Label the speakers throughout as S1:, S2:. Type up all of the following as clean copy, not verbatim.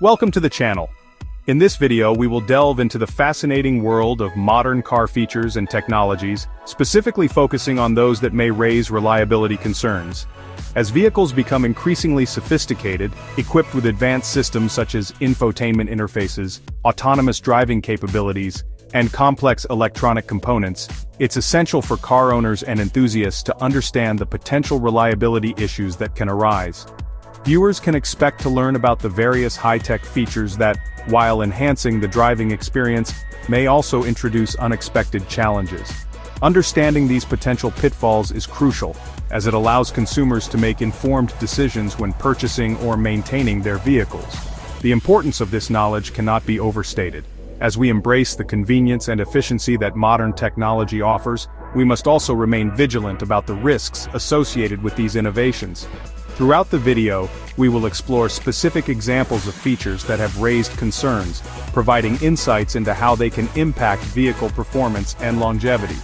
S1: Welcome to the channel. In this video we will delve into the fascinating world of modern car features and technologies, specifically focusing on those that may raise reliability concerns. As vehicles become increasingly sophisticated, equipped with advanced systems such as infotainment interfaces, autonomous driving capabilities, and complex electronic components, it's essential for car owners and enthusiasts to understand the potential reliability issues that can arise. Viewers can expect to learn about the various high-tech features that, while enhancing the driving experience, may also introduce unexpected challenges. Understanding these potential pitfalls is crucial, as it allows consumers to make informed decisions when purchasing or maintaining their vehicles. The importance of this knowledge cannot be overstated. As we embrace the convenience and efficiency that modern technology offers, we must also remain vigilant about the risks associated with these innovations. Throughout the video, we will explore specific examples of features that have raised concerns, providing insights into how they can impact vehicle performance and longevity.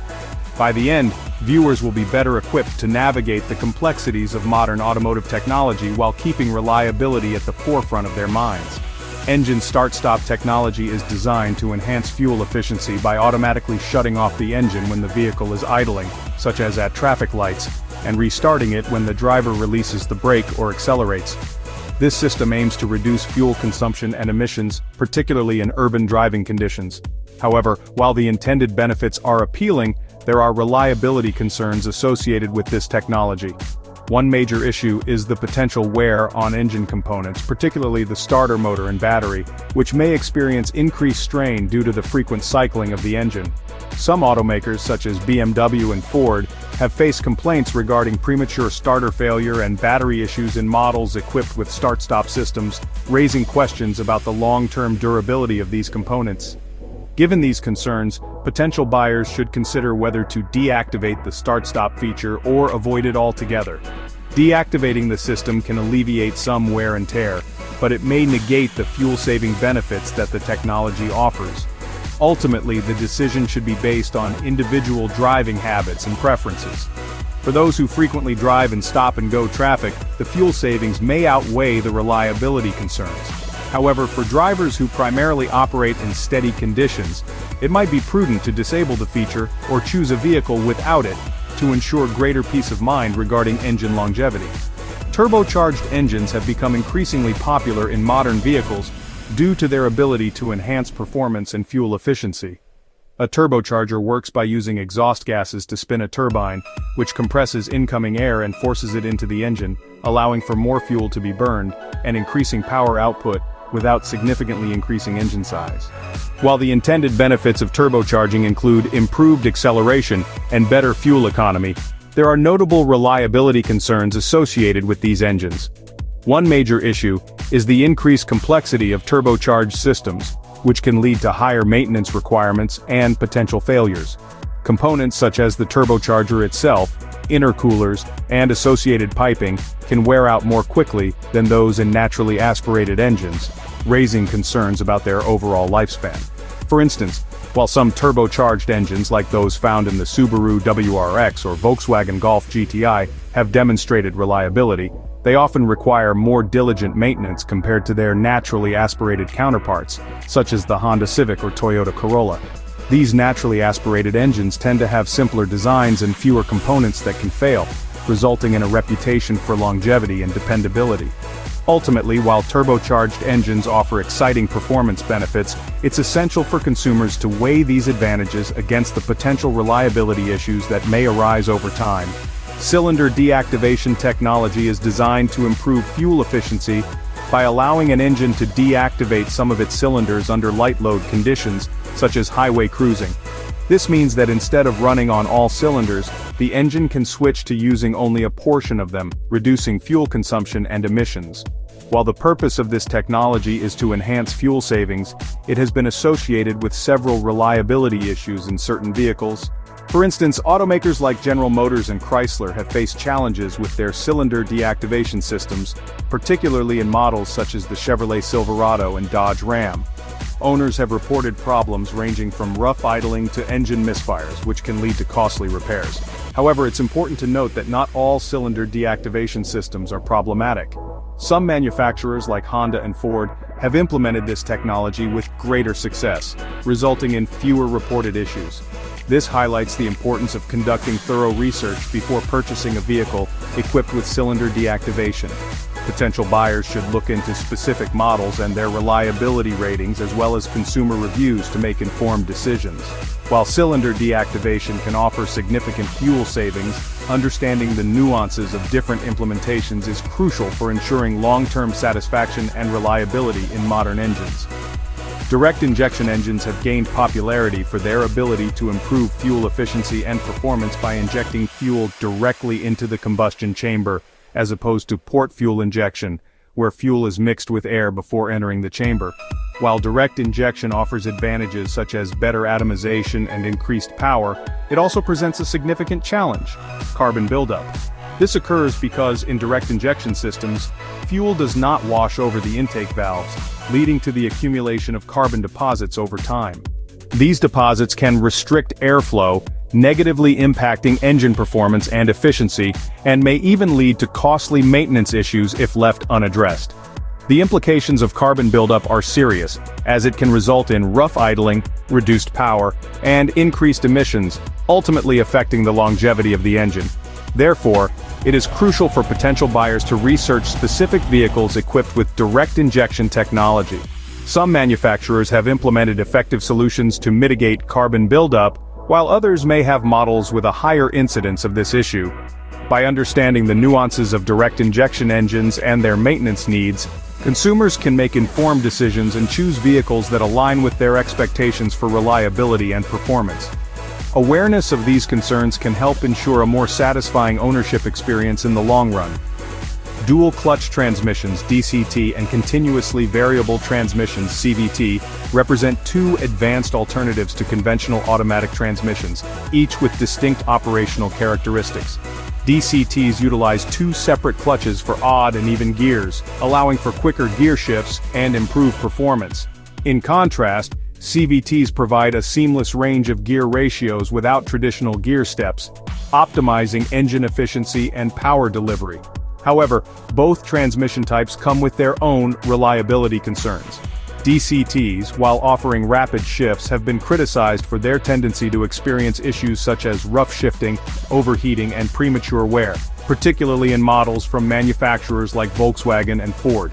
S1: By the end, viewers will be better equipped to navigate the complexities of modern automotive technology while keeping reliability at the forefront of their minds. Engine start-stop technology is designed to enhance fuel efficiency by automatically shutting off the engine when the vehicle is idling, such as at traffic lights, and restarting it when the driver releases the brake or accelerates. This system aims to reduce fuel consumption and emissions, particularly in urban driving conditions. However, while the intended benefits are appealing, there are reliability concerns associated with this technology. One major issue is the potential wear on engine components, particularly the starter motor and battery, which may experience increased strain due to the frequent cycling of the engine. Some automakers, such as BMW and Ford, have faced complaints regarding premature starter failure and battery issues in models equipped with start-stop systems, raising questions about the long-term durability of these components. Given these concerns, potential buyers should consider whether to deactivate the start-stop feature or avoid it altogether. Deactivating the system can alleviate some wear and tear, but it may negate the fuel-saving benefits that the technology offers. Ultimately, the decision should be based on individual driving habits and preferences. For those who frequently drive in stop-and-go traffic, the fuel savings may outweigh the reliability concerns. However, for drivers who primarily operate in steady conditions, it might be prudent to disable the feature or choose a vehicle without it to ensure greater peace of mind regarding engine longevity. Turbocharged engines have become increasingly popular in modern vehicles due to their ability to enhance performance and fuel efficiency. A turbocharger works by using exhaust gases to spin a turbine, which compresses incoming air and forces it into the engine, allowing for more fuel to be burned and increasing power output without significantly increasing engine size. While the intended benefits of turbocharging include improved acceleration and better fuel economy, there are notable reliability concerns associated with these engines. One major issue is the increased complexity of turbocharged systems, which can lead to higher maintenance requirements and potential failures. Components such as the turbocharger itself, intercoolers, and associated piping can wear out more quickly than those in naturally aspirated engines, raising concerns about their overall lifespan. For instance, while some turbocharged engines like those found in the Subaru WRX or Volkswagen Golf GTI have demonstrated reliability, they often require more diligent maintenance compared to their naturally aspirated counterparts, such as the Honda Civic or Toyota Corolla. These naturally aspirated engines tend to have simpler designs and fewer components that can fail, resulting in a reputation for longevity and dependability. Ultimately, while turbocharged engines offer exciting performance benefits, it's essential for consumers to weigh these advantages against the potential reliability issues that may arise over time. Cylinder deactivation technology is designed to improve fuel efficiency by allowing an engine to deactivate some of its cylinders under light load conditions, such as highway cruising. This means that instead of running on all cylinders, the engine can switch to using only a portion of them, reducing fuel consumption and emissions. While the purpose of this technology is to enhance fuel savings, it has been associated with several reliability issues in certain vehicles. For instance, automakers like General Motors and Chrysler have faced challenges with their cylinder deactivation systems, particularly in models such as the Chevrolet Silverado and Dodge Ram. Owners have reported problems ranging from rough idling to engine misfires, which can lead to costly repairs. However, it's important to note that not all cylinder deactivation systems are problematic. Some manufacturers like Honda and Ford have implemented this technology with greater success, resulting in fewer reported issues. This highlights the importance of conducting thorough research before purchasing a vehicle equipped with cylinder deactivation. Potential buyers should look into specific models and their reliability ratings as well as consumer reviews to make informed decisions. While cylinder deactivation can offer significant fuel savings, understanding the nuances of different implementations is crucial for ensuring long-term satisfaction and reliability in modern engines. Direct injection engines have gained popularity for their ability to improve fuel efficiency and performance by injecting fuel directly into the combustion chamber, as opposed to port fuel injection, where fuel is mixed with air before entering the chamber. While direct injection offers advantages such as better atomization and increased power, it also presents a significant challenge: carbon buildup. This occurs because in direct injection systems, fuel does not wash over the intake valves, leading to the accumulation of carbon deposits over time. These deposits can restrict airflow, negatively impacting engine performance and efficiency, and may even lead to costly maintenance issues if left unaddressed. The implications of carbon buildup are serious, as it can result in rough idling, reduced power, and increased emissions, ultimately affecting the longevity of the engine. Therefore, it is crucial for potential buyers to research specific vehicles equipped with direct injection technology. Some manufacturers have implemented effective solutions to mitigate carbon buildup, while others may have models with a higher incidence of this issue. By understanding the nuances of direct injection engines and their maintenance needs, consumers can make informed decisions and choose vehicles that align with their expectations for reliability and performance. Awareness of these concerns can help ensure a more satisfying ownership experience in the long run. Dual clutch transmissions (DCT) and continuously variable transmissions (CVT) represent two advanced alternatives to conventional automatic transmissions, each with distinct operational characteristics. DCTs utilize two separate clutches for odd and even gears, allowing for quicker gear shifts and improved performance. In contrast, CVTs provide a seamless range of gear ratios without traditional gear steps, optimizing engine efficiency and power delivery. However, both transmission types come with their own reliability concerns. DCTs, while offering rapid shifts, have been criticized for their tendency to experience issues such as rough shifting, overheating, and premature wear, particularly in models from manufacturers like Volkswagen and Ford.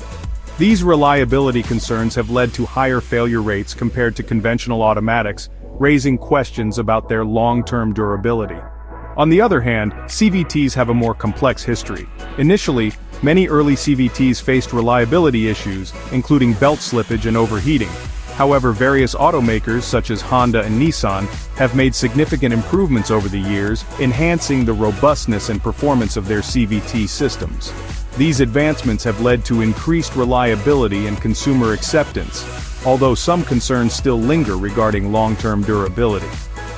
S1: These reliability concerns have led to higher failure rates compared to conventional automatics, raising questions about their long-term durability. On the other hand, CVTs have a more complex history. Initially, many early CVTs faced reliability issues, including belt slippage and overheating. However, various automakers such as Honda and Nissan have made significant improvements over the years, enhancing the robustness and performance of their CVT systems. These advancements have led to increased reliability and consumer acceptance, although some concerns still linger regarding long-term durability.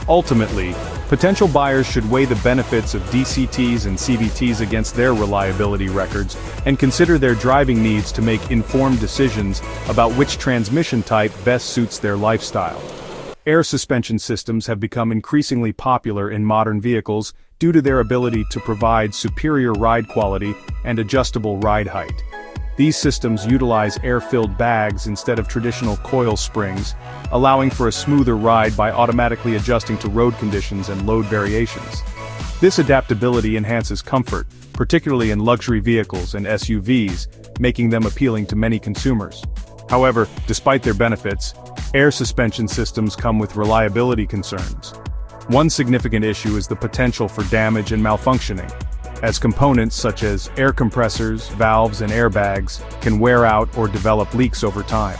S1: Ultimately, potential buyers should weigh the benefits of DCTs and CVTs against their reliability records and consider their driving needs to make informed decisions about which transmission type best suits their lifestyle. Air suspension systems have become increasingly popular in modern vehicles due to their ability to provide superior ride quality and adjustable ride height. These systems utilize air-filled bags instead of traditional coil springs, allowing for a smoother ride by automatically adjusting to road conditions and load variations. This adaptability enhances comfort, particularly in luxury vehicles and SUVs, making them appealing to many consumers. However, despite their benefits, air suspension systems come with reliability concerns. One significant issue is the potential for damage and malfunctioning, as components such as air compressors, valves, and airbags can wear out or develop leaks over time.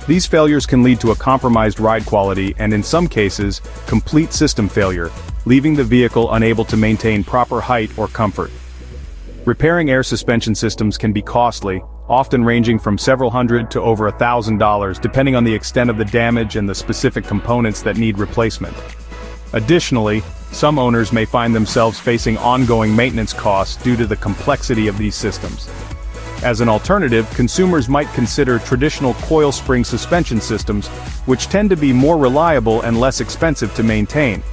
S1: These failures can lead to a compromised ride quality and, in some cases, complete system failure, leaving the vehicle unable to maintain proper height or comfort. Repairing air suspension systems can be costly, often ranging from several hundred to over $1,000 depending on the extent of the damage and the specific components that need replacement. Additionally, some owners may find themselves facing ongoing maintenance costs due to the complexity of these systems. As an alternative, consumers might consider traditional coil spring suspension systems, which tend to be more reliable and less expensive to maintain.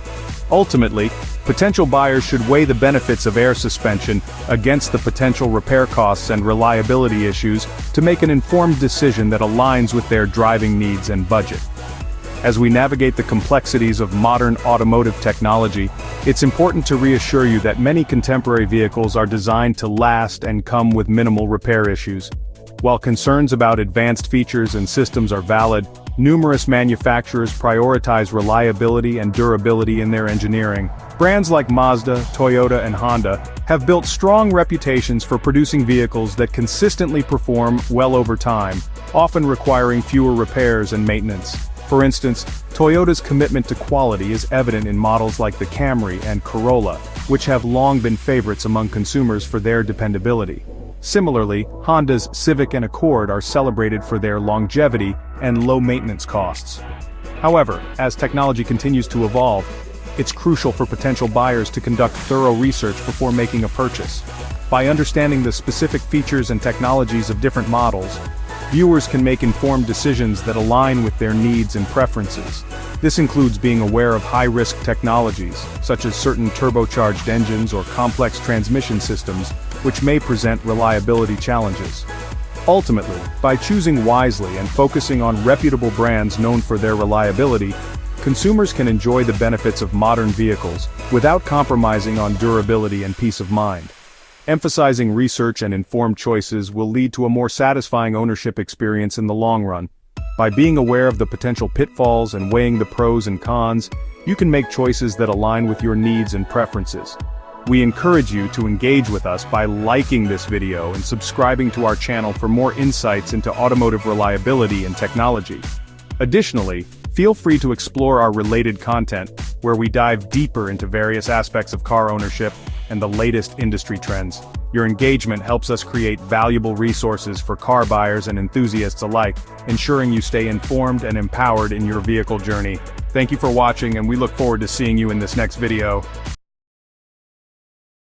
S1: Ultimately, potential buyers should weigh the benefits of air suspension against the potential repair costs and reliability issues to make an informed decision that aligns with their driving needs and budget. As we navigate the complexities of modern automotive technology, it's important to reassure you that many contemporary vehicles are designed to last and come with minimal repair issues. While concerns about advanced features and systems are valid, numerous manufacturers prioritize reliability and durability in their engineering. Brands like Mazda, Toyota, and Honda have built strong reputations for producing vehicles that consistently perform well over time, often requiring fewer repairs and maintenance. For instance, Toyota's commitment to quality is evident in models like the Camry and Corolla, which have long been favorites among consumers for their dependability. Similarly, Honda's Civic and Accord are celebrated for their longevity and low maintenance costs. However, as technology continues to evolve, it's crucial for potential buyers to conduct thorough research before making a purchase. By understanding the specific features and technologies of different models, viewers can make informed decisions that align with their needs and preferences. This includes being aware of high-risk technologies, such as certain turbocharged engines or complex transmission systems, which may present reliability challenges. Ultimately, by choosing wisely and focusing on reputable brands known for their reliability, consumers can enjoy the benefits of modern vehicles without compromising on durability and peace of mind. Emphasizing research and informed choices will lead to a more satisfying ownership experience in the long run. By being aware of the potential pitfalls and weighing the pros and cons, you can make choices that align with your needs and preferences. We encourage you to engage with us by liking this video and subscribing to our channel for more insights into automotive reliability and technology. Additionally, feel free to explore our related content, where we dive deeper into various aspects of car ownership and the latest industry trends. Your engagement helps us create valuable resources for car buyers and enthusiasts alike, ensuring you stay informed and empowered in your vehicle journey. Thank you for watching, and we look forward to seeing you in this next video.